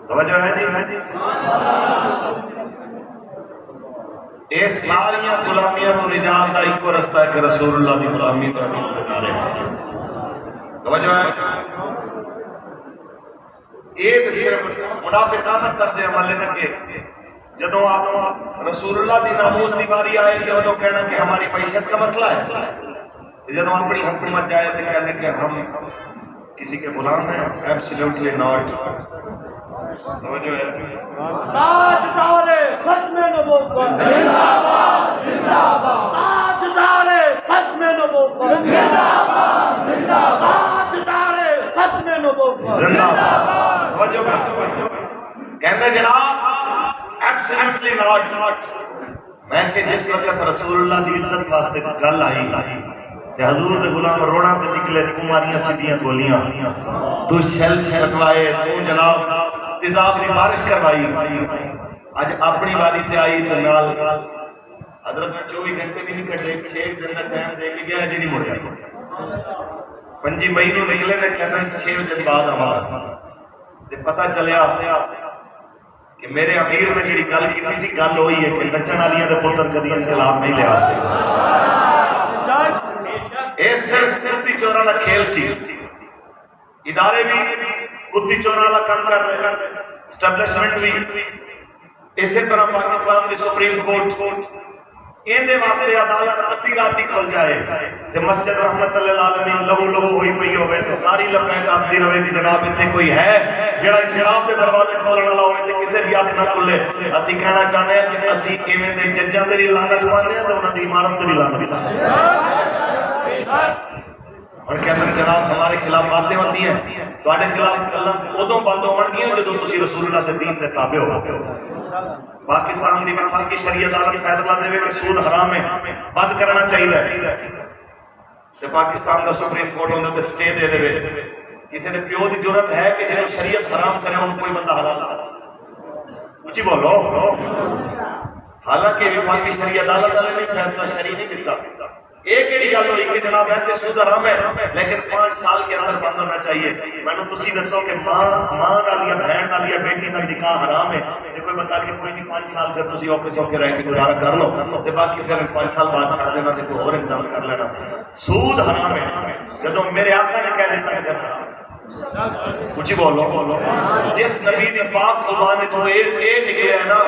توجہ ہے جی؟ یہ ساری غلامیاں تو نجات کا ایک رستہ ہے کہ رسول اللہ کی غلامی کا توجہ ہے. یہ صرف منافقانہ طرز عمل نہ کہ جدو آپ رسول اللہ کی ناموس کی باری آئے کہ وہ کہنا کہ ہماری معیشت کا مسئلہ ہے، جدو اپنی حکومت جائے تو کہنے کہ ہم کسی کے غلام ہیں. Absolutely not. توجہ ہے. تاجدار ختم نبوت زندہ باد زندہ باد. تاجدار ختم نبوت زندہ باد زندہ باد. تاجدار ختم نبوت زندہ باد. توجہ کہتے جناب ایبسلیوٹلی ناٹ. میں کہ جس وقت رسول اللہ کی عزت واسطے گل آئی کہ حضور دے غلام روڑا تے نکلے تو ماریاں سیدھیاں گولیاں، تو شل چھٹوائے، تو جناب تیزاب دی بارش کروائی. اج اپنی باری تے آئی تے نال حضرت 24 گھنٹے بھی نہیں کٹے، 6 دن کا ٹائم دے کے گیا جی نہیں مڑیا. 5 مئی نو نکلے نے کہنا 6 دن بعد ہمارا تے پتہ چلیا کہ میرے امیر نے جڑی گل کیتی سی گل ہوئی ہے کہ نچن والیاں دے پتر کدی انقلاب نہیں لیا سی. اے صرف کتی چوراں دا کھیل سی. ادارے بھی کتی چوراں والا کام کر رہے ہیں، اسٹیبلشمنٹ بھی. اسی طرح پاکستان دی سپریم کورٹ اندے واسطے عدالت ادھی راتی کھل جائے تے مسجد رحمت للعالمین لہو لہو ہوئی پئی ہوے تے ساری لبیک آخدی رہے کہ جناب اتنے کوئی ہے جڑا انصاف دے دروازے کھولن والا ہوے تے کسے دی اکھ نہ کھلے. اسی کہنا چاہتے ہیں کہ اسی ایویں دے ججاں تے بھی لعنت پاندے ہیں تے انہاں دی عمارت تے بھی لعنت پاندے ہیں. اور کہتے ہیں جناب ہمارے خلاف باتیں ہوتی ہیں، تواڈے خلاف گلاں ادوں بند ہون گیاں جدوں تسی رسول اللہ دے دین دے تابع ہو. پاکستان دی وفاقی شرعی عدالت فیصلہ دے کہ سود حرام ہے، بند کرنا چاہیے تے پاکستان دا سپریم کورٹ اون تے سٹے دے دے. کسی نے پیو دی جرأت ہے کہ جنہوں شریعت حرام کرے ان کوئی بندہ حلال کرے؟ اونچی بولو. حالانکہ وفاقی شرعی عدالت والے نے فیصلہ شرعی نہیں دیتا. ایک ایڈی گل ہوئی کہ جناب ایسے سود حرام ہے لیکن 5 سال کے اندر بند ہونا چاہیے. میں نے تسی دسو کہ ماں نال یا بہن نال یا بیٹی نال نکاح حرام ہے تے کوئی بندہ کہ کوئی نہیں 5 سال پھر تسی اوکے سوکے رہ کے گزارا کر لو تے باقی پھر 5 سال بعد چھڑ دینا تے کوئی اور انتظام کر لینا. سود حرام ہے. جدوں میرے آقا نے کہہ دیتا ہے حرام. کچھ بولو. جس نبی دی پاک زبان جو اے نکلیا ہے نا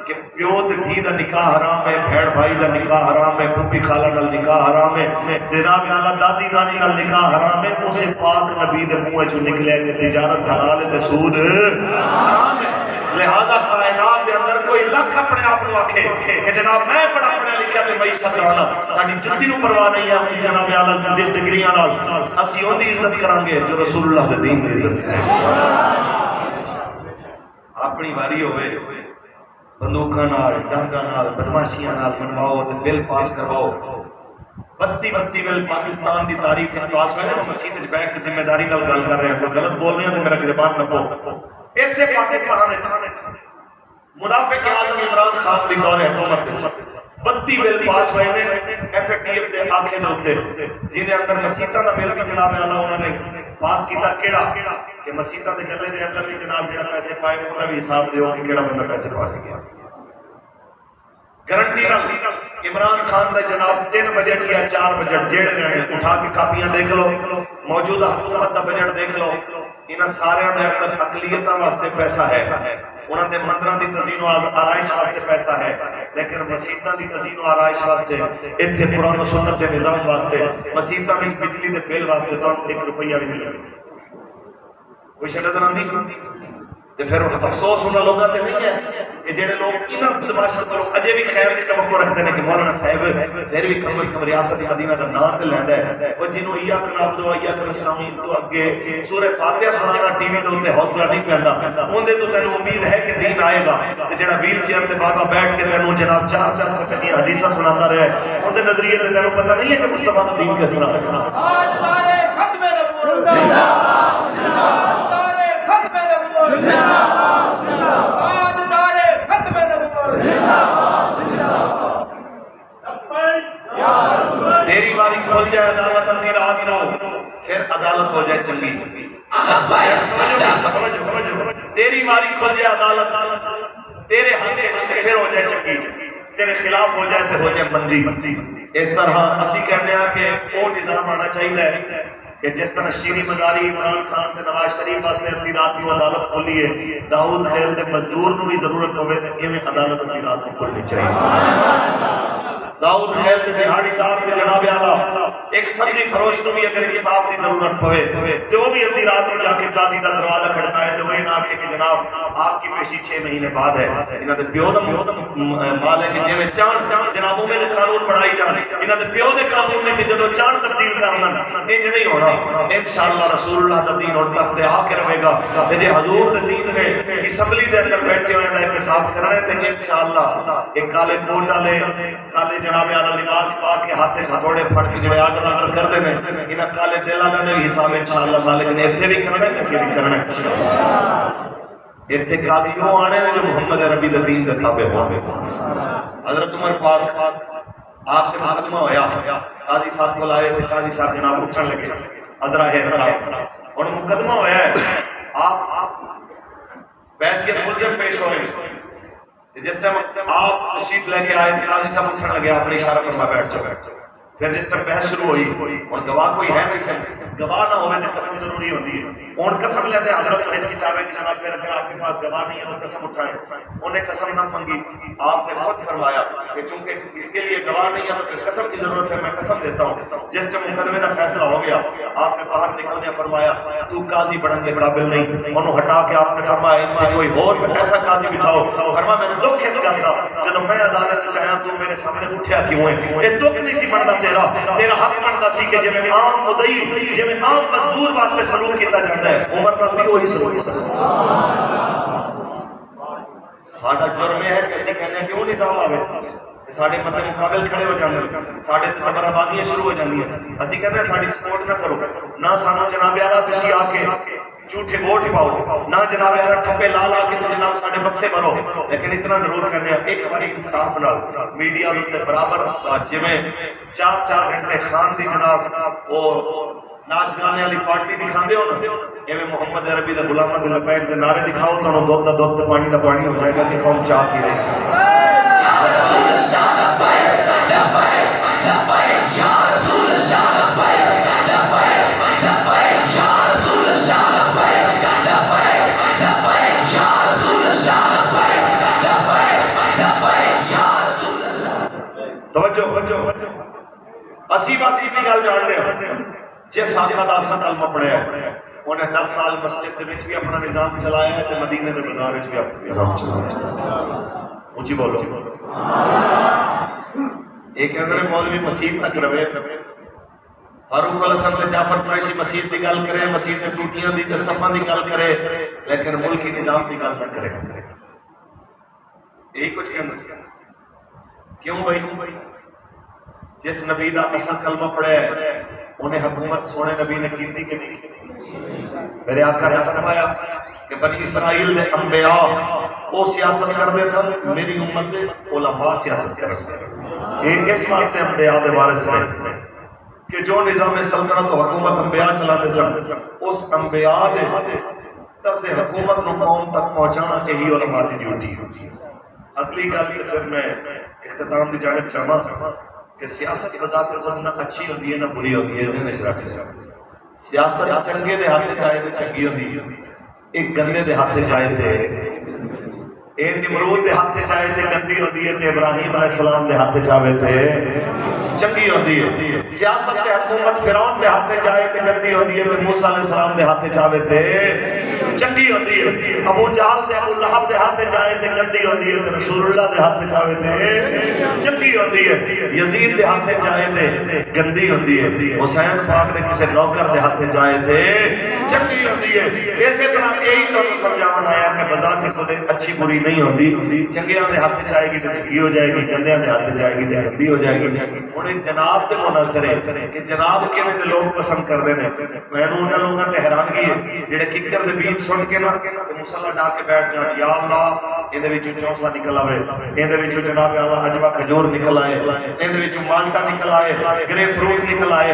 کہ پیو تے دھی دا نکاح حرام ہے، بھیڑ بھائی دا نکاح حرام ہے، پھپھی خالہ نال نکاح حرام ہے، جناب اعلیٰ دادی نانی نال نکاح حرام ہے. اسے پاک نبی دے منہ چوں نکلیا کہ تجارت حلال ہے تے سود حرام ہے. لہذا کائنات دے اندر کوئی لکھ اپنے آپ کو آکھے کہ جناب میں بڑا پڑھا لکھا تے معیشت لانا ساڈی جتی نو پرواہ نہیں ہے اپنی جناب اعلیٰ دی ڈگریاں نال اسی اون دی عزت کران گے جو رسول اللہ دے دین دی عزت ہے. اپنی واری ہوئے بندوقاں نال ڈانگاں نال بدماشیاں نال بنواؤ تے بل پاس کرواؤ. 32 بل پاکستان دی تاریخ وچ پاس ہوئے ہیں. مسجد وچ بیٹھ کے ذمہ داری نال گل کر رہے ہیں، کوئی غلط بول رہے ہیں تے میرا گربان نہ پو. ایسے پاکستان وچ منافق اعظم عمران خان دی دور حکومت 32 بل پاس ہوئے ہیں FATF دے آنکھیں دے اوتے جن دے اندر مسیتاں دا بل بھی جناب اعلیٰ انہوں نے پاس کیتا. کیڑا کہ مسیتاں دے گلے دے اندر بھی جناب جڑا پیسے پائے انہاں دا بھی حساب دیو کہ کیڑا بندہ پیسے پا گیا. گارنٹی نال عمران خان دا جناب 3 بجٹ یا 4 بجٹ جیڑے رہے اٹھا کے کاپیاں دیکھ لو، موجودہ حکومت دا بجٹ دیکھ لو. انہاں سارے دے اندر اقلیتاں واسطے پیسہ ہے، انہاں دے مندراں دی تزئین و آرائش واسطے پیسہ ہے، لیکن مسیتاں دی تزئین و آرائش واسطے ایتھے قرآن و سنت دے نظام واسطے مسیتاں وچ بجلی دے بل واسطے تو 1 روپیہ بھی نہیں لگے. کوئی شے نظر آندی تے پھر افسوس انہاں لوگاں تے نہیں ہے کہ جڑے لوگ انہاں بدماشاں تو اجے بھی خیر دی توقع رکھدے نے کہ مولانا صاحب پھر بھی کم از کم ریاست مدینہ دا نام تے لیندا ہے. او جنوں ایاک نعبد و ایاک نستعین تو اگے سورہ فاتحہ سنانا ٹی وی تے اوتے حوصلہ نہیں پیندا. اوندے تو تینوں امید ہے کہ دین آئے گا تے جڑا ویل چیئر تے بابا بیٹھ کے تینوں جناب 4 صفحے دی حدیثاں سناتا رہے اوندے نظریے تے تینوں پتہ نہیں ہے کہ مصطفیٰ کا دین کس طرح ہے. آج تارے ختم نبوت زندہ باد زندہ باد. تارے ختم نبوت زندہ باد زندہ باد. آج تارے ختم نبوت زندہ باد زندہ باد. تیری باری کھل جائے عدالت اندھی رات نو پھر عدالت ہو جائے چنگی. تیری واری کھل جائے عدالت تیرے حق پھر ہو جائے چنگی تیرے خلاف ہو جائے تو ہو جائے بندی اس طرح اسی کہنے ہیں کہ وہ نظام آنا چاہیے کہ جس طرح شیریں مزاری عمران خان تے نواز شریف واسطے ادھی رات کو عدالت کھولی ہے داؤد خیل دے مزدور نو بھی ضرورت ہوے تے ایویں عدالت ادھی رات کو کھولنی چاہیے داؤد خیل دے دہاڑی دار تے جناب اعلیٰ ایک سبزی فروش نو بھی اگر انصاف کی ضرورت پوے تو وہ بھی ادھی رات کو جا کے قاضی دا دروازہ کھڑکائے تو وہ نہ آکھے کہ جناب آپ کی پیشی 6 مہینے بعد ہے انہاں دے پیو دا مال ہے کہ جویں چاند جنابوں میں قانون بڑھائی جان انہاں دے پیو دے قانون نے کہ جدوں چاند تبدیل کرنا انج نہیں ہونا انشاءاللہ رسول اللہ دا دین اور تخت آ کے رہے گا تے جے حضور دے دین میں اسمبلی دے اندر بیٹھے ہوئے دا احتساب کرنے تے انشاءاللہ ایک کالے کوٹ والے کالے جناب اعلیٰ لباس پا کے ہاتھ ہتھوڑے پھڑ کے جڑے آرڈر کرتے ہیں انہاں کالے دل والے بھی حساب انشاءاللہ مالک نے ایتھے بھی کرنا تے کہ بھی کرنا ایتھے قاضی وہ آنے جو محمد عربی دے دین دے تابع ہوے حضرت عمر پاک آپ کے مقدمہ ہویا قاضی صاحب کو لائے تھے قاضی صاحب جناب اٹھن لگے ادرا ہے اور مقدمہ ہویا ہے آپ بحثیت ملزم پیش ہوئے جس ٹائم آپ تشریف لے کے آئے تھے قاضی صاحب اٹھن لگے آپ نے اشارہ فرما بیٹھ جاؤ پھر جس ٹائم بحث شروع ہوئی اور گواہ کوئی ہے نہیں سن گواہ نہ ہوئے تو قسم ضروری ہوتی ہے اور قسم لے سے حضرت کو ہچکچاوے کہ جناب پھر اگر آپ کے پاس گواہ نہیں ہے تو قسم اٹھائیں انہیں قسم نہ مانگی آپ نے خود فرمایا کہ چونکہ اس کے لیے گواہ نہیں ہے تو پھر قسم کی ضرورت ہے میں قسم دیتا ہوں جس ٹائم مقدمے کا فیصلہ ہو گیا آپ نے باہر نکلنے فرمایا تو قاضی بننے کے قابل نہیں انہوں ہٹا کے آپ نے فرمایا ان میں کوئی اور ایسا قاضی بٹھاؤ فرمایا میں نے دکھ اس گل کا جب میں عدالت چاہیا تو میرے سامنے اٹھیا کیوں ہے یہ دکھ نہیں سی بنتا تیرا حق بنتا سی کہ جب عام مدعی جب عام مزدور واسطے سلوک کیتا جاتا ہے عمر پر بھی وہی سلوک کیتا جاتا ساڈا جرم ہے کہ اسی کہنے ہیں کیوں نظام آوے ساڈے مدے مقابل کھڑے ہو جاندے ساڈے تے برابازیاں شروع ہو جاندیاں اسی کہنے ہیں ساڈی سپورٹ نہ کرو نہ سانو جناب اعلیٰ تسی آ کے جھوٹے ووٹ پاؤ نہ جناب اعلیٰ ٹھپے لا لا کے جناب ساڈے بکسے بھرو لیکن اتنا ضرور کرنے ہیں ایک باری انصاف نال میڈیا تے برابر جویں 4 گھنٹے خان دی جناب وہ ناچ گانے والی پارٹی دکھاندے ہو نا ایویں محمد عربی دے غلاماں دے لبیک دے نعرے دکھاؤ تو دودھ دا دودھ تے پانی دا پانی ہو جائے گا کہ قوم چاہ پی رہی یا رسول اللہ لبیک لبیک لبیک یا رسول اللہ لبیک لبیک لبیک یا رسول اللہ لبیک لبیک لبیک یا رسول اللہ لبیک لبیک لبیک یا رسول اللہ توجہ اسی باسی بھی گل جان رہے ہیں جس آقا دا اساں کلمہ پڑھیا ہے انہیں 10 سال مسجد دے وچ بھی اپنا نظام چلایا ہے تے مدینے دے بازار وچ بھی اپنا نظام چلایا اونچی بولو ایک اندر مولوی مسجد تک رہے فاروق الحسن تے جعفر قریشی مسجد دی گل کرے مسجد دے ٹوٹیاں دی تے صفاں دی گل کرے لیکن ملکی نظام دی گل نہ کرے یہی کچھ کہنا کیوں بھائی جس نبی دا اساں کلمہ پڑھیا ہے انہیں حکومت سونے نبی نے کی کہ نہیں میرے آقا نے فرمایا کہ بنی اسرائیل دے انبیاء وہ سیاست کرتے سن میری امت دے علماء سیاست کرتے یہ اس واسطے انبیاء دے وارث ہیں کہ جو نظام سلطنت و حکومت انبیاء چلاتے سن اس انبیاء دے طرز حکومت کو قوم تک پہنچانا یہی علماء دی ڈیوٹی ہوتی ہے اگلی گل پھر میں اختتام کی جانب چاہوں کہ سیاست بذات خود نہ اچھی ہوتی ہے نہ بری ہوتی ہے ذہن اشراق سیاست چنگے دے ہاتھ چاہے تو چنگی ہوتی ہے ایک گندے دے ہاتھ چاہے تھے ایک نمرود دے ہاتھ چاہے تھے گندی ہوتی ہے تے ابراہیم علیہ السلام دے ہاتھ چاہے تھے چنگی ہوتی ہے سیاست دے حکومت فرعون دے ہاتھ چاہے تھے گندی ہوتی ہے تے موسیٰ علیہ السلام دے ہاتھ چاہے تھے چنگی ہوتی ہے ابو جہل دے ابو لہب دے ہاتھ چاہے تھے گندی ہوتی ہے تے رسول اللہ دے ہاتھ چاہے تھے چنگی ہوتی ہے یزید دے ہاتھ چاہے تھے گندی ہوتی ہے حسین پاک دے کسی نوکر دے ہاتھ چاہے تھے چنگی ہوتی ہے اسی طرح یہی تو سمجھانا آیا کہ بذات خود اچھی بری نہیں ہوتی چنگیاں دے ہاتھ چاہے گی تو چنگی ہو جائے گی گندیاں دے ہاتھ جائے گی تو گندی ہو جائے گی انہیں جناب تے مناظر ہے کہ جناب کے میں لوگ پسند کر دے میں نے انہوں لوگوں تے حیرانگی ہے جڑے ککر دے بیچ سن کے نہ مصلی ڈا کے بیٹھ جان یا اللہ ਇਹਦੇ ਵਿੱਚੋਂ ਚੌਂਸਾ ਨਿਕਲ ਆਵੇ, ਇਹਦੇ ਵਿੱਚੋਂ ਜਨਾਬ ਆਲਾ ਅਜਵਾ ਖਜੂਰ ਨਿਕਲ ਆਏ, ਇਹਦੇ ਵਿੱਚੋਂ ਮਾਲਟਾ ਨਿਕਲ ਆਏ, ਗ੍ਰੇਪ ਫਰੂਟ ਨਿਕਲ ਆਏ।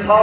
100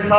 100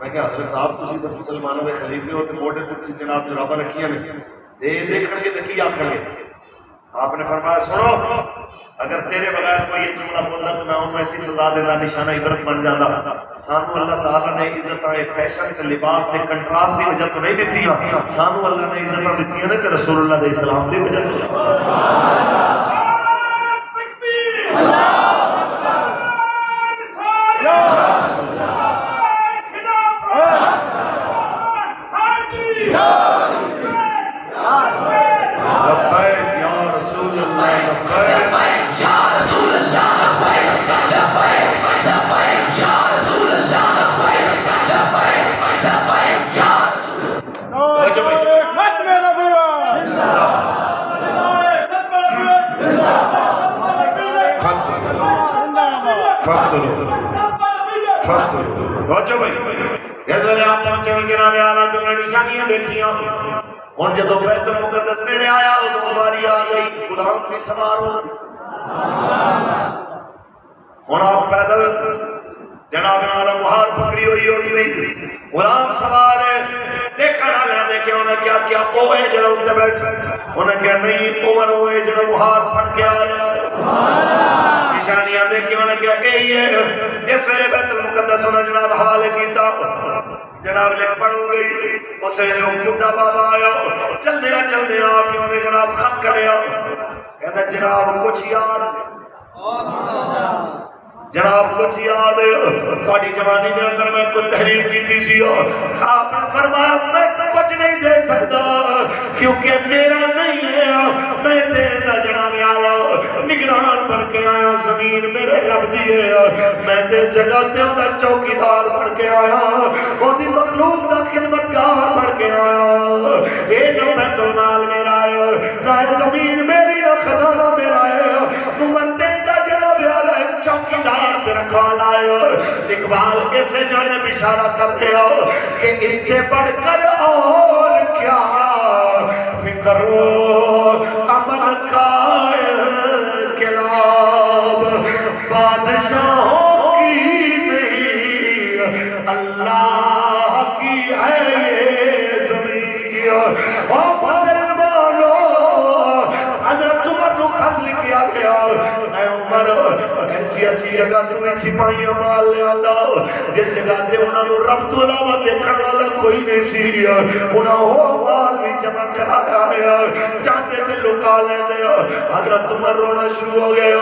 میں کہ حضرت صاحب تسی سب مسلمانوں کے خلیفے ہو تے موڈے تے جناب جراباں رکھیاں نے دے دیکھن گے تے کی آکھن گے؟ آپ نے فرمایا سنو اگر تیرے بغیر کوئی یہ جملہ بولنا تو میں انہوں ایسی سزا دینا نشانہ عبرت بن جانا. سانو اللہ تعالیٰ نے عزت فیشن کے لباس کے کنٹراسٹ کی وجہ تو نہیں دیتی ہیں, سانو اللہ نے عزت دیتی ہیں کہ رسول اللہ علیہ السلام کی وجہ تو. ہوں جدو بیت المقدس نیڑے آیا ادو باری آ گئی غلام کی سمارو. ہوں آپ پیدل جناب والا مہار پکڑی ہوئی ہوگی غلام سوار ہے دیکھا نہ دیکھے انہیں کیا کیا وہ ہے جڑا اتنے بیٹھا انہیں کیا نہیں عمر وہ ہے جڑا مہار پھڑ کے آیا نشانیاں دیکھی انہیں کیا کہی ہے جس ویلے بیت المقدس انہیں جناب حوالے کیتا جناب لے پڑھو گئی اسے بڈھا بابا آیا چل دیا کہ انہیں جناب خط کریا کہنا جناب کچھ یاد جناب کچھ یاد تھوڑی جوانی کے اندر میں کچھ تحریر کی سی آپ نے فرمایا میں کچھ نہیں دے سکتا کیونکہ میرا نہیں ہے میں تیرا جناب آیا نگران بن کے آیا زمین میرے رب دی ہے میں تے جگہ تے دا چوکیدار بن کے آیا وہ دی مخلوق دا خدمتگار بن کے آیا اے جو میں تو مال میرا ہے نہ زمین میری نہ خزانہ میرا ہے من تے دا جناب آیا چوکیدار تے رکھوا لائے اقبال اسے جانب اشارہ کر دیا کہ اس سے بڑھ کر اور کیا فکر امن کا انقلاب بادشاہوں کی نہیں اللہ کی ہے یہ زمین اور مسلمانوں حضرت عمر کو خط لکھیا گیا اے عمر ایسی ایسی جگہ تو ایسی سپاہیاں مال لے آتا جس جگہ سے انہوں نے رب تو علاوہ دیکھن والا کوئی نہیں سی انہوں ہو مال بھی جمع کرایا ہے چاہتے تھے لکا لے دے حضرت عمر رونا شروع ہو گئے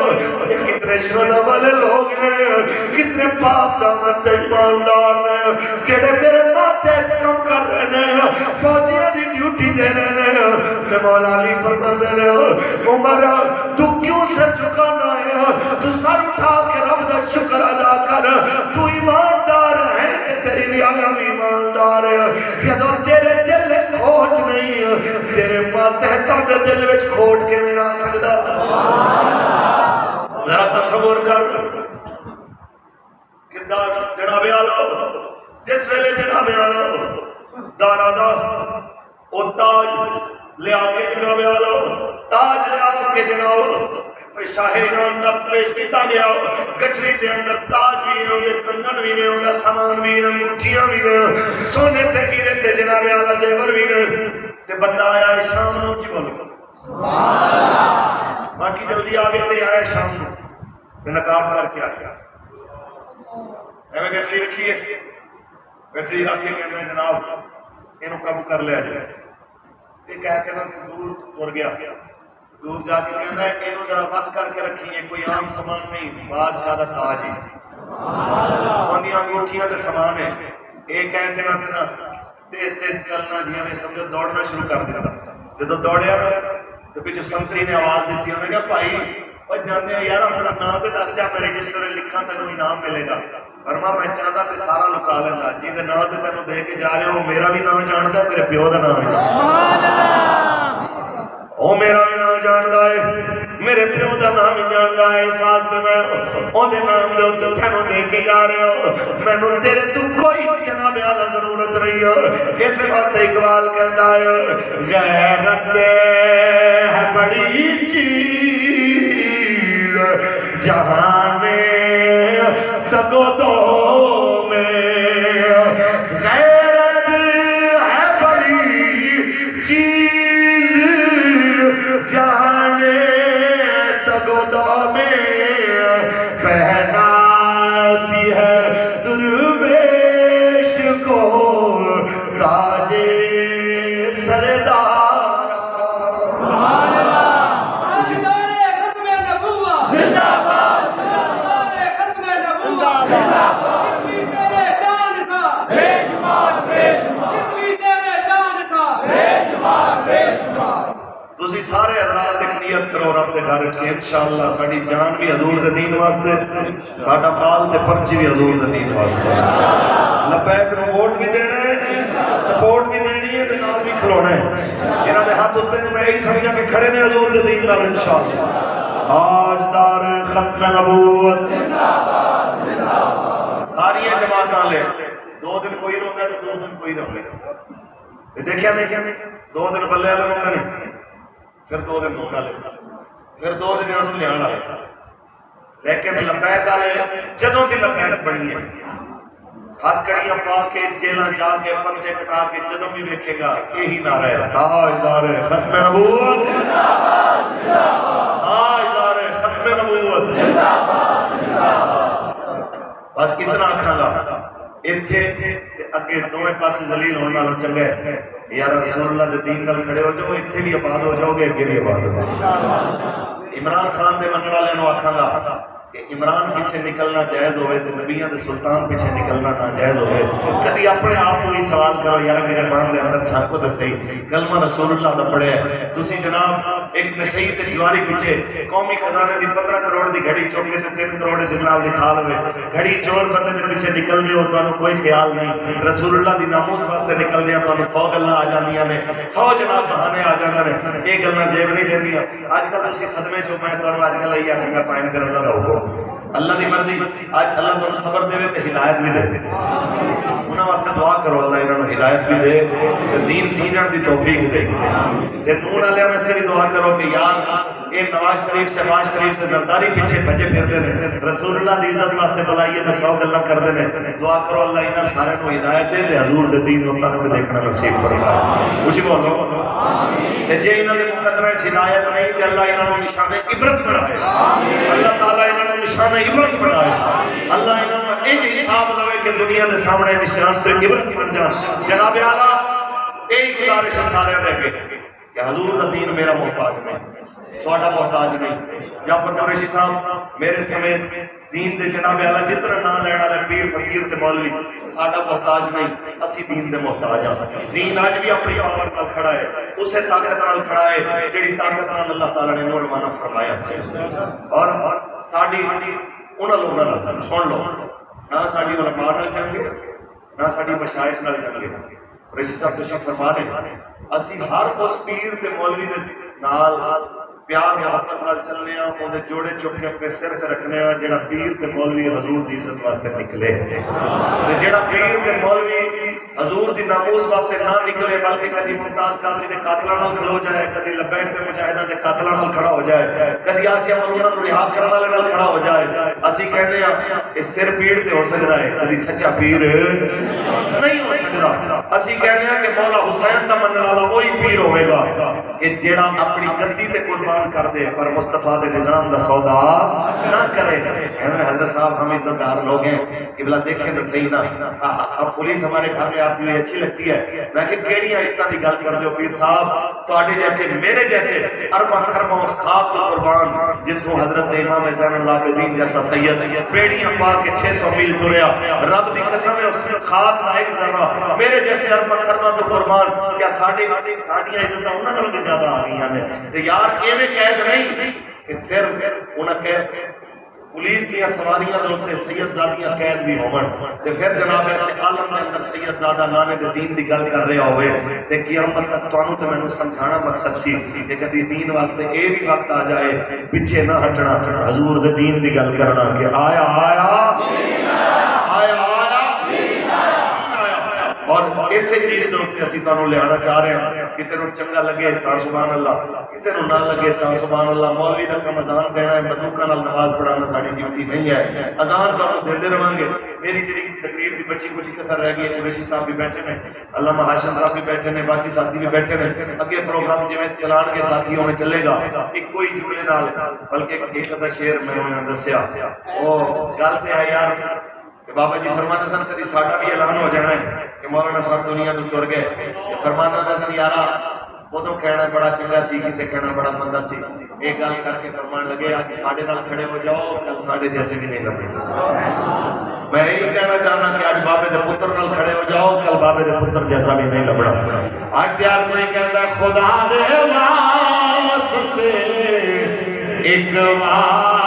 کہ کتنے شرنا والے لوگ ہیں کتنے پاپ دامت ایماندار ہیں کہتے میرے ماتے کم کر رہے ہیں فوجیاں دی ڈیوٹی دے رہے ہیں میں مولا علی فرما دے رہے ہو عمر تو کیوں سر چکانا ہے تو سر اٹھا کے رب دا شکر ادا کر تو ایماندار ہے کہ تیری رعایا بھی ایماندار ہے یا تو تیرے دل وچ کھوٹ نہیں ہے تیرے ماتحتاں دے دل وچ کھوٹ کے میں آ سکدا ذرا تصور کر کدا جناب اعلی جس ویلے جناب اعلی دارا دا او تاج لے آ کے جناب اعلی تاج لے آ کے جناب شاہ ایران دا پیش کیتا گیا گٹری دے اندر تاج بھی ہے اندر کنگن بھی ہے اندر سامان بھی ہے مٹھیاں بھی ہے سونے تے ہیرے تے جناب اعلی زیور بھی ہے تے بندہ آیا شام نو چی بولو باقی جلدی آگے تے آیا شام نو میں نقاب کر کے آیا میں گٹری رکھی ہے گٹری رکھ کے کہنا جناب انہوں قابو کر لیا جائے یہ کہہ کے دور ٹر گیا دور جا کے کہنا ہے انہوں ذرا وقت کر کے رکھی ہے کوئی عام سامان نہیں بادشاہ دا تاج ہے انہی انگوٹھیاں تے سامان ہے ایک کہہ کے نہ تیز تیز چلنا جی ہمیں سمجھو دوڑنا شروع کر دیتا جب دوڑیا تو پیچھے سنتری نے آواز دیتی انہوں نے کہا بھائی اور جانتے ہیں یار اپنا نام تے دس جا میں رجسٹر لکھاں تینوں انعام ملے گا فرما میں چاہتا تے سارا لکا لینا جی دے نام تے تینوں دے کے جا رہے ہو میرا بھی نام جانتا ہے میرے پیو دا نام ہے او میرا بھی نام جانتا ہے میرے پیو دا نام جانتا ہے اس واسطے میں او دے نام دے تو تینوں دے کے جا رہے ہو میں نو تیرے تو کوئی جناب اعلی ضرورت رہی ہے اس واسطے اقبال کہتا ہے غیرت ہے بڑی چیز جہاں میں تگو دو میں تسی سارے حضرات ایک نیت کرو رب دے گھر وچ انشاءاللہ ساڈی جان بھی حضور دے دین واسطے ساڈا مال تے پرچی بھی حضور دے دین واسطے لبیک نو ووٹ بھی دینا ہے سپورٹ بھی دینی ہے تے نال بھی کھلونا ہے جنہاں دے ہاتھ اوتے نے میں یہی سمجھا کہ کھڑے نے حضور دے دین نال انشاءاللہ تاجدار ختم نبوت زندہ باد زندہ باد ساری جماعتاں لے 2 دن کوئی روتا ہے 2 دن کوئی روتا دیکھا نہیں 2 دن بلے والے روتے نہیں پھر 2 دن موقع لے پھر 2 دن انہوں لیا آئے لیکن لبیک والے جدوں کی لبیک بنی ہے ہاتھ کڑیاں پا کے جیلاں جا کے پرچے کٹا کے جدوں بھی دیکھے گا یہی نعرہ ہے تاجدار ختم نبوت زندہ باد زندہ باد تاجدار ختم نبوت زندہ باد زندہ باد بس اتنا آکھاں گا ایتھے اگے دوویں پاسے ذلیل ہونے نالوں چنگا ہے یار رسول اللہ دے دین نال کھڑے ہو جاؤ ایتھے بھی آباد ہو جاؤ گے اگے بھی آباد ہو جاؤ عمران خان دے منن والے نو آکھاں گا کہ عمران پیچھے نکلنا جائز ہوئے تے نبیاں دے سلطان پیچھے نکلنا ناجائز ہوئے کدی اپنے آپ تو ہی سوال کرو یار میرے مان دے اندر جھانکو تے صحیح کلمہ رسول اللہ دا پڑھیا ہے تسی جناب ایک نشئی تے جواری پیچھے قومی خزانے دی 15 کروڑ دی گھڑی چوک کے تے 3 کروڑ جناب لکھا لوے گھڑی چور بندے دے پیچھے نکل دیو تانوں کوئی خیال نہیں رسول اللہ دی ناموس واسطے نکل دیا تانوں 100 گلاں آ جاندیاں نے 100 جناب بہانے آ جاندے نے یہ گلاں جیب نہیں دیندیاں اج کل تسی صدمے چوں میں تانوں اج کل آئی آکھاں گا قائم کرن دا حکم اللہ دی مرضی آج اللہ تمہیں صبر دے تے ہدایت بھی دے انہاں واسطے دعا کرو اللہ انہاں نوں ہدایت بھی دے تے دین سینن دی توفیق دے تے نور علیہ واسطے بھی دعا کرو کہ یار اے نواز شریف شہباز شریف تے زرداری پیچھے بھجے پھردے نے رسول اللہ دی عزت واسطے بلائیے تے 100 گلاں کردے نے دعا کرو اللہ انہاں سارے کو ہدایت دے تے حضور دے دین نوں تک دیکھنا نصیب فرمائے کچھ بولو آمین تے جے انہاں دے مقدرے وچ ہدایت نہیں تے اللہ انہاں نوں نشان عبرت بنائے اللہ تعالی انہاں نوں نشان عبرت بنائے اللہ انہاں نوں اے جے حساب لوے کہ دنیا دے سامنے نشان تے عبرت بن جان جناب اعلیٰ اے گزارش ہے سارے دے کہ حضور کا دین میرا محتاج نہیں تھوڑا محتاج نہیں جعفر قریشی صاحب میرے سمیت دین دے جناب اعلیٰ جتنا نام لینا لے پیر فقیر تے مولوی ساڈا محتاج نہیں اسی دین دے محتاج ہاں دین اج بھی اپنی پاور نال کھڑا ہے اسے طاقت نال کھڑا ہے جڑی طاقت نال اللہ تعالی نے نور روانہ فرمایا سی اور ساڈی انہاں لوگاں نال سن لو نہ ساڈی علماء نال جنگ نہ ساڈی مشائخ نال جنگ قریشی صاحب تشریف فرما دے اسی ہر اس پیر تے مولوی دے نال پیار محبت نال چلنے ہاں اودے جوڑے چک کے اپنے سر تے رکھنے ہاں جڑا پیر تے مولوی حضور دی عزت واسطے نکلے تے جڑا پیر تے مولوی حضور دی ناموس واسطے نہ نکلے بلکہ کدی ممتاز قادری دے قاتلاں نال کھلو جائے کدی لبیک تے مجاہداں دے قاتلاں نال کھڑا ہو جائے کدی آسیہ ملوناں نوں رہا کرن والے نال کھڑا ہو جائے اسی کہندے ہاں کہ سر پیر تے ہو سکدا ہے کدی سچا پیر نہیں ہو سکدا اسی کہندے ہاں کہ مولا حسین دا منن والا وہی پیر ہوے گا کہ جڑا اپنی گدی تے قربان کر دے پر مصطفیٰ دے نظام دا سودا نہ کرے حضرت صاحب ہم عزت دار لوگ ہیں قبلہ دیکھیں تو صحیح نہ اب پولیس ہمارے گھر میں آتی ہوئی اچھی لگتی ہے میں کہ کیڑیاں اس طرح کی گل کر دو پیر صاحب تواڈے جیسے میرے جیسے ارباں خرباں اس خواب تو قربان جتوں حضرت امام زین العابدین جیسا سید بیڑیاں پا کے 600 میل تریا رب دی قسم ہے اس خاک دا ایک ذرہ میرے جیسے ارباں خرباں تو قربان کیا ساڈیاں عزتاں انہاں نال بھی زیادہ آ گئیاں نے تے یار ایویں قید نہیں کہ پھر انہاں کہ پولیس دیا سواریاں دے اوتے سید زادیاں قید بھی ہون تے پھر جناب ایسے عالم دے اندر سید زادہ نانے دے دین دی گل کر رہا ہوئے تے قیامت تک تانوں تے مینوں سمجھانا مقصد سی کہ کدی دین واسطے اے بھی وقت آ جائے پیچھے نہ ہٹنا حضور دے دین دی گل کرنا کہ آیا آیا آیا اور اسی چیز دے اوتے اسی تانوں لیانا چاہ رہے ہیں کسی نوں چنگا لگے تا سبحان اللہ کسی نوں نہ لگے تا سبحان اللہ مولوی دا کم اذان دینا ہے بندوقاں نال نماز پڑھانا ساڈی ڈیوٹی نہیں ہے اذان تانوں دیندے رہاں گے میری جڑی تقریر دی بچی کچھ کسر رہ گئی ہے قریشی صاحب بھی بیٹھے نے علامہ ہاشم صاحب بھی بیٹھے نے باقی ساتھی بھی بیٹھے نے اگے پروگرام جویں چلان کے ساتھیوں میں چلے گا ایک کوئی جملے نال بلکہ ایک ادا شعر میں نے دسیا او گل تے ہے یار کہ بابا جی فرماتے سن کدی ساڈا بھی اعلان ہو جانا ہے کہ مولانا صاحب دنیا تو تر گئے فرماتا سن یارا ادو کہنا بڑا چنگا سی کسے کہنا بڑا مندا سی ایک گل کر کے فرمان لگے اج ساڈے نال کھڑے ہو جاؤ کل ساڈے جیسے بھی نہیں لگے میں یہی کہنا چاہنا کہ اج بابے دے پتر نال کھڑے ہو جاؤ کل بابے دے پتر جیسا بھی نہیں لبنا اج تیار کوئی کہندا خدا دے ایک بار